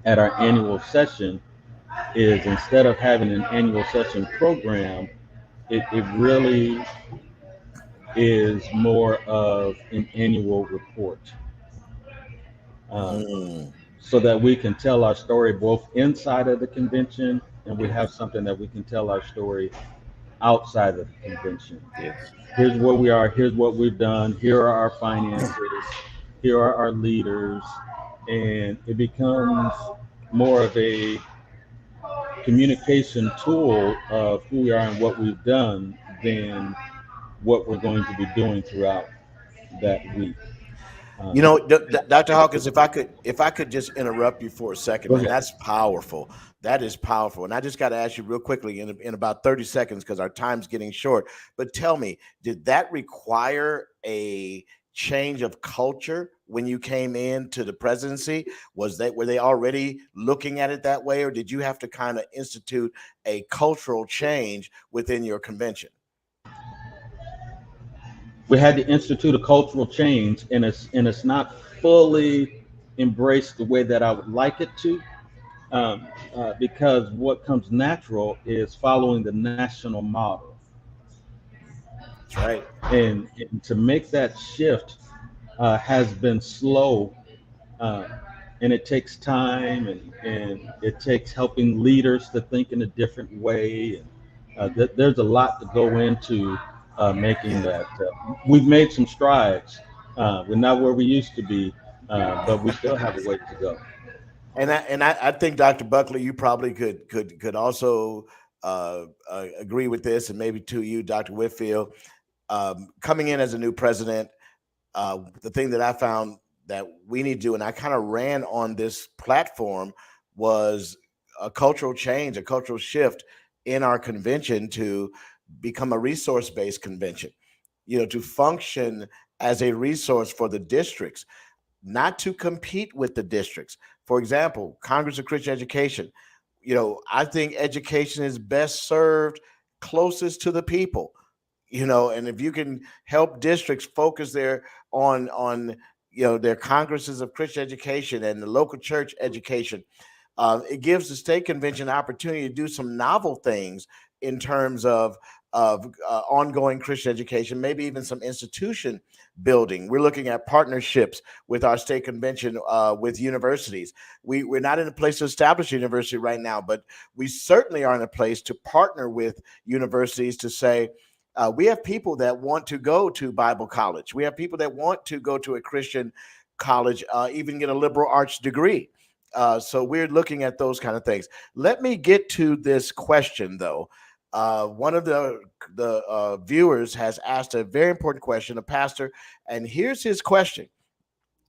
at our annual session is, instead of having an annual session program, it really is more of an annual report. Um, Mm, so that we can tell our story both inside of the convention, and we Yes. have something that we can tell our story outside of the convention. Yes. Here's where we are, here's what we've done, here are our finances, here are our leaders, and it becomes more of a communication tool of who we are and what we've done than what we're going to be doing throughout that week. You Um, know, Dr. Hawkins, if I could just interrupt you for a second, Go man, ahead. that's powerful. That is powerful. And I just got to ask you real quickly in about 30 seconds because our time's getting short. But tell me, did that require a change of culture when you came into the presidency? Were they already looking at it that way, or did you have to kind of institute a cultural change within your convention? We had to institute a cultural change, and it's not fully embraced the way that I would like it to, because what comes natural is following the national model, That's right. and to make that shift has been slow, uh, and it takes time, and it takes helping leaders to think in a different way, and there's a lot to go into making Yeah. that. We've made some strides. We're not where we used to be, but we still have a ways to go. And I think Dr. Buckley, you probably could also agree with this, and maybe to you, Dr. Whitfield, coming in as a new president. The thing that I found that we need to do, and I kind of ran on this platform, was a cultural change, a cultural shift in our convention to become a resource based convention. To function as a resource for the districts, not to compete with the districts. For example, Congress of Christian Education. I think education is best served closest to the people. And if you can help districts focus their on their congresses of Christian education and the local church education, it gives the state convention an opportunity to do some novel things in terms of ongoing Christian education, maybe even some institution building. We're looking at partnerships with our state convention with universities. We're not in a place to establish a university right now, but we certainly are in a place to partner with universities to say, we have people that want to go to Bible college. We have people that want to go to a Christian college, even get a liberal arts degree. So we're looking at those kind of things. Let me get to this question, though. One of the viewers has asked a very important question, a pastor, and here's his question.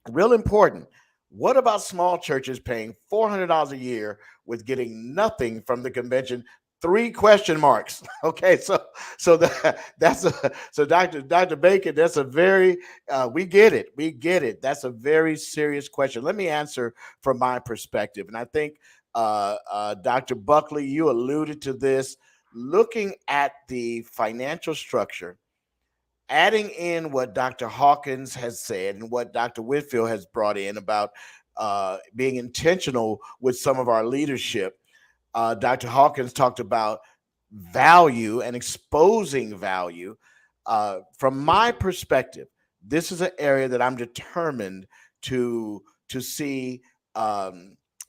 Real important. What about small churches paying $400 a year with getting nothing from the convention? Three question marks. Okay, so so Dr. Bacon, that's a very we get it. We get it. That's a very serious question. Let me answer from my perspective. And I think Dr. Buckley, you alluded to this. Looking at the financial structure, adding in what Dr. Hawkins has said and what Dr. Whitfield has brought in about being intentional with some of our leadership, Dr. Hawkins talked about value and exposing value. From my perspective, this is an area that I'm determined to see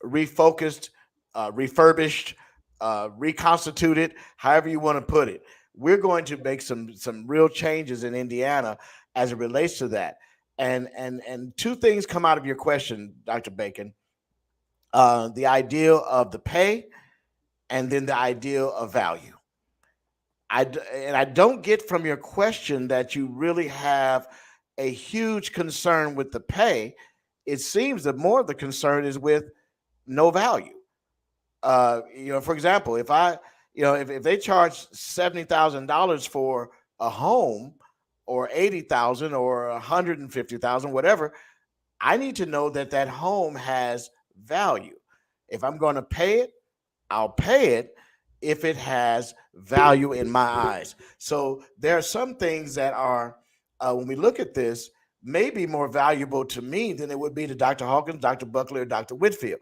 refocused, refurbished, reconstituted, however you want to put it. We're going to make some real changes in Indiana as it relates to that. And two things come out of your question, Dr. Bacon. The idea of the pay, and then the idea of value. And I don't get from your question that you really have a huge concern with the pay. It seems that more of the concern is with no value. For example, if they charge $70,000 for a home, or 80,000, or 150,000, whatever, I need to know that that home has value. If I'm going to pay it, I'll pay it if it has value in my eyes. So there are some things that are, when we look at this, may be more valuable to me than it would be to Dr. Hawkins, Dr. Buckley, or Dr. Whitfield.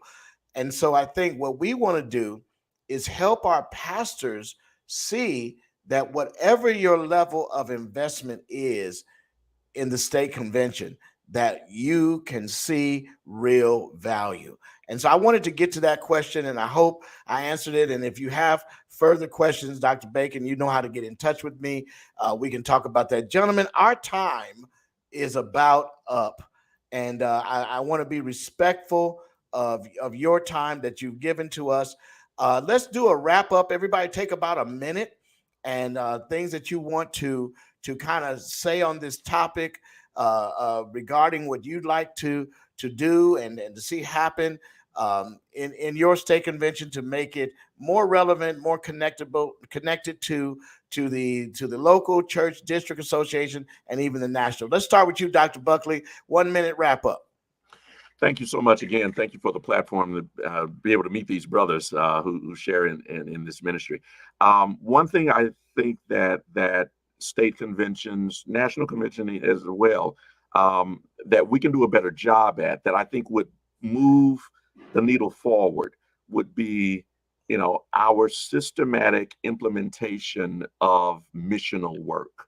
And so I think what we want to do is help our pastors see that whatever your level of investment is in the state convention, that you can see real value. And so I wanted to get to that question, and I hope I answered it. And if you have further questions, Dr. Bacon, you know how to get in touch with me. We can talk about that. Gentlemen, our time is about up. And I want to be respectful of your time that you've given to us. Let's do a wrap up. Everybody take about a minute, and things that you want to kind of say on this topic regarding what you'd like to do and to see happen in your state convention to make it more relevant, more connected to the local church, district association, and even the national. Let's start with you, Dr. Buckley. 1 minute wrap up. Thank you so much again. Thank you for the platform to be able to meet these brothers who share in this ministry. One thing I think that state conventions, national convention as well, that we can do a better job at, that I think would move the needle forward, would be, our systematic implementation of missional work.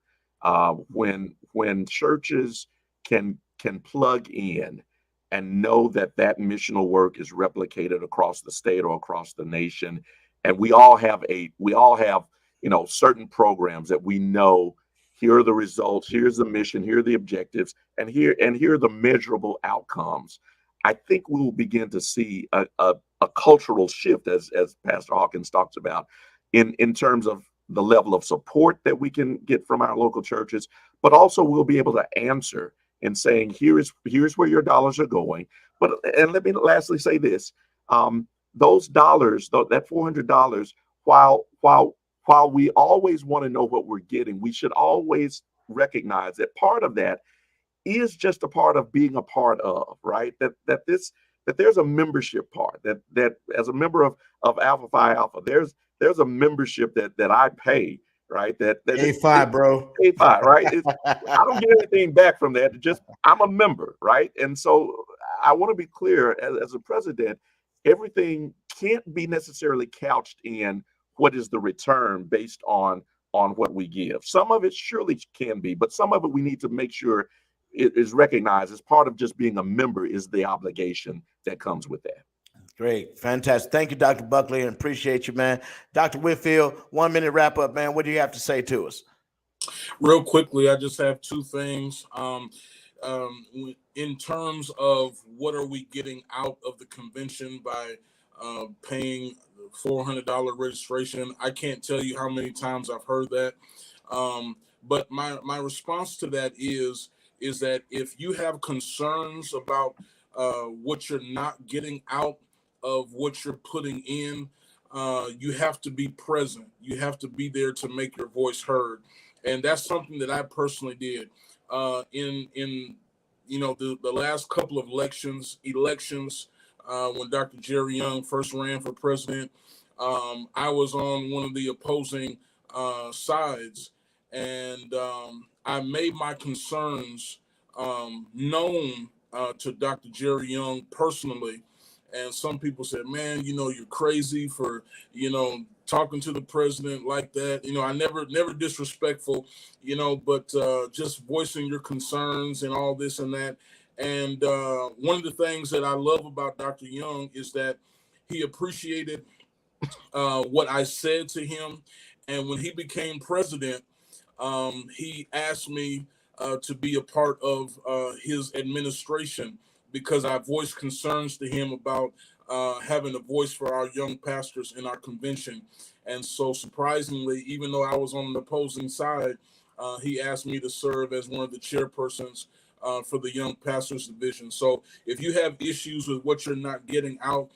When churches can plug in and know that missional work is replicated across the state or across the nation, and we all have certain programs that we know, here are the results, here's the mission, here are the objectives, and here are the measurable outcomes. I think we will begin to see a cultural shift, as Pastor Hawkins talks about, in terms of the level of support that we can get from our local churches, but also we'll be able to answer and saying, here's where your dollars are going. And let me lastly say this, those dollars, that $400, while we always want to know what we're getting, we should always recognize that part of that is just a part of being a part of, right? That there's a membership part, that as a member of Alpha Phi Alpha, there's a membership that I pay, right? That A5, bro. A5, right? I don't get anything back from that. I'm a member, right? And so I want to be clear, as a president, everything can't be necessarily couched in what is the return based on what we give. Some of it surely can be, but some of it we need to make sure it is recognized as part of just being a member is the obligation that comes with that. Great. Fantastic. Thank you, Dr. Buckley, and appreciate you, man. Dr. Whitfield, 1 minute wrap up, man. What do you have to say to us? Real quickly, I just have two things. In terms of what are we getting out of the convention by paying $400 registration, I can't tell you how many times I've heard that. But my response to that is that if you have concerns about what you're not getting out of what you're putting in, you have to be present. You have to be there to make your voice heard. And that's something that I personally did in the last couple of elections, when Dr. Jerry Young first ran for president. I was on one of the opposing sides, and I made my concerns known to Dr. Jerry Young personally. And some people said, man, you're crazy for, talking to the president like that. I never disrespectful, but just voicing your concerns and all this and that. And one of the things that I love about Dr. Young is that he appreciated what I said to him. And when he became president, he asked me to be a part of his administration because I voiced concerns to him about having a voice for our young pastors in our convention. And so, surprisingly, even though I was on the opposing side, he asked me to serve as one of the chairpersons for the Young Pastors Division. So, if you have issues with what you're not getting out,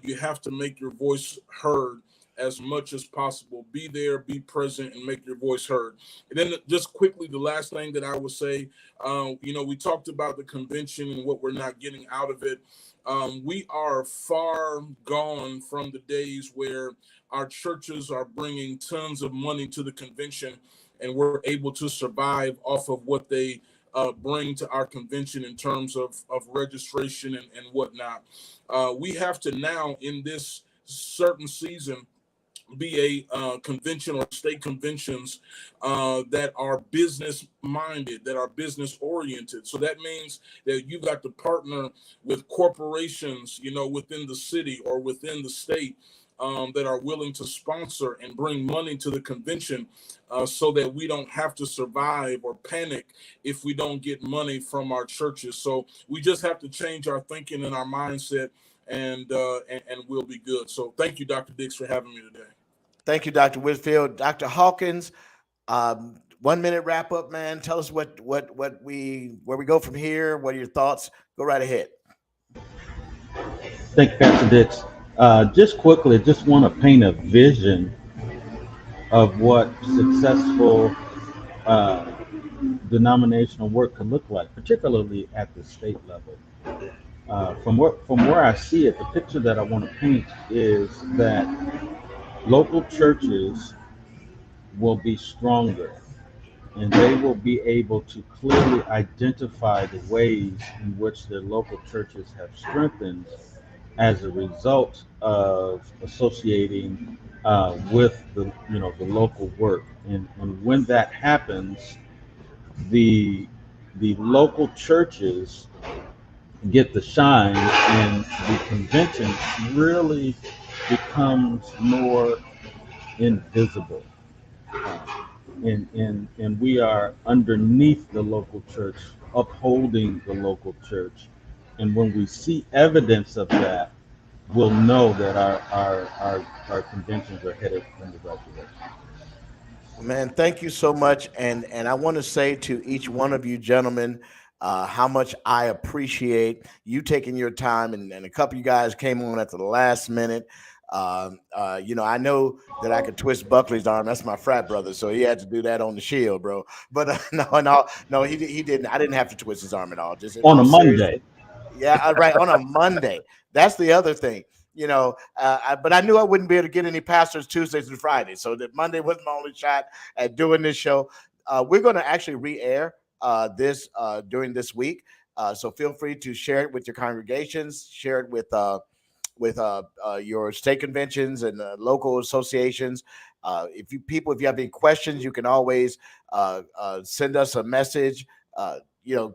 you have to make your voice heard as much as possible. Be there, be present, and make your voice heard. And then just quickly, the last thing that I would say, we talked about the convention and what we're not getting out of it. We are far gone from the days where our churches are bringing tons of money to the convention and we're able to survive off of what they bring to our convention in terms of registration and whatnot. We have to now, in this certain season, be a convention or state conventions that are business minded, that are business oriented. So that means that you've got to partner with corporations, within the city or within the state that are willing to sponsor and bring money to the convention so that we don't have to survive or panic if we don't get money from our churches. So we just have to change our thinking and our mindset, and we'll be good. So thank you, Dr. Dix, for having me today. Thank you, Dr. Whitfield. Dr. Hawkins, 1 minute wrap up, man. Tell us where we go from here. What are your thoughts? Go right ahead. Thank you, Pastor Dix. Just quickly, just want to paint a vision of what successful denominational work could look like, particularly at the state level. From where I see it, the picture that I want to paint is that local churches will be stronger and they will be able to clearly identify the ways in which their local churches have strengthened as a result of associating with the local work. And when that happens, the local churches get the shine and the convention really becomes more invisible. And we are underneath the local church, upholding the local church. And when we see evidence of that, we'll know that our conventions are headed in the right direction. Man, thank you so much. And I want to say to each one of you gentlemen, how much I appreciate you taking your time, and a couple of you guys came on at the last minute. I know that I could twist Buckley's arm. That's my frat brother, so he had to do that on the shield, bro. But no, he didn't. I didn't have to twist his arm at all. Just on a Monday. Yeah, right, on a Monday. That's the other thing. But I knew I wouldn't be able to get any pastors Tuesdays and Fridays, so that Monday was my only shot at doing this show. We're going to actually re-air this during this week, so feel free to share it with your congregations, share it with your state conventions and local associations. If you have any questions, you can always send us a message.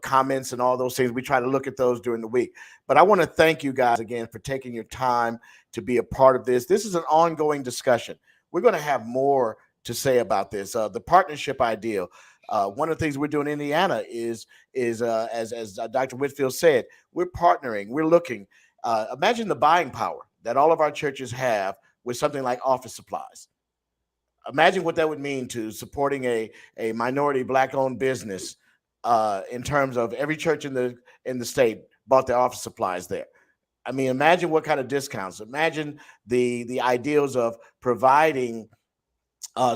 Comments and all those things. We try to look at those during the week. But I want to thank you guys again for taking your time to be a part of this. This is an ongoing discussion. We're going to have more to say about this. The partnership ideal. One of the things we're doing in Indiana is as Dr. Whitfield said, we're partnering. We're looking. Imagine the buying power that all of our churches have with something like office supplies. Imagine what that would mean to supporting a minority Black-owned business. In terms of every church in the state bought their office supplies there. I mean, imagine what kind of discounts. Imagine the ideals of providing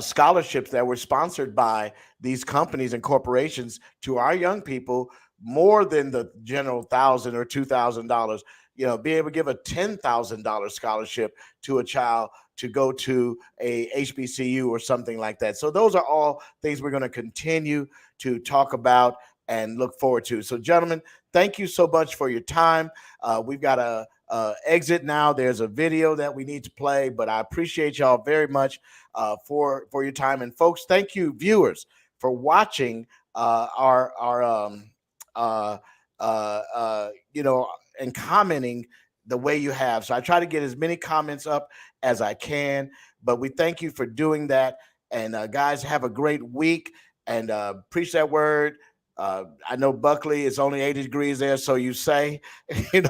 scholarships that were sponsored by these companies and corporations to our young people, more than the general $1,000 or $2,000. Be able to give a $10,000 scholarship to a child to go to a HBCU or something like that. So those are all things we're going to continue to talk about and look forward to. So, gentlemen, thank you so much for your time. We've got exit now. There's a video that we need to play, but I appreciate y'all very much for your time. And folks, thank you, viewers, for watching and commenting the way you have. So I try to get as many comments up as I can, but we thank you for doing that. And guys, have a great week and preach that word. I know Buckley is only 80 degrees there, so you say, you know.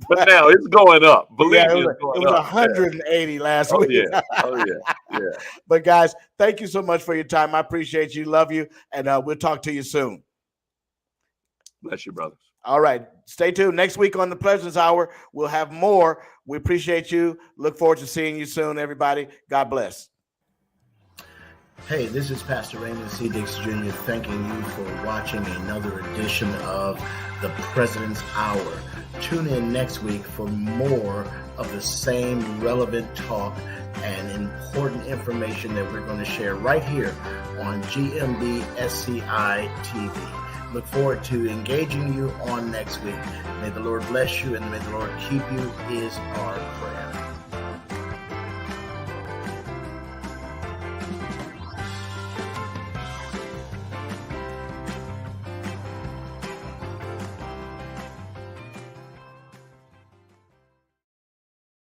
But now it's going up. Believe me, it was 180 last week. Yeah. But guys, thank you so much for your time. I appreciate you. Love you. And we'll talk to you soon. Bless you, brothers. All right. Stay tuned. Next week on the President's Hour, we'll have more. We appreciate you. Look forward to seeing you soon, everybody. God bless. Hey, this is Pastor Raymond C. Dix Jr. thanking you for watching another edition of the President's Hour. Tune in next week for more of the same relevant talk and important information that we're going to share right here on GMB SCI TV. Look forward to engaging you on next week. May the Lord bless you and may the Lord keep you is our prayer.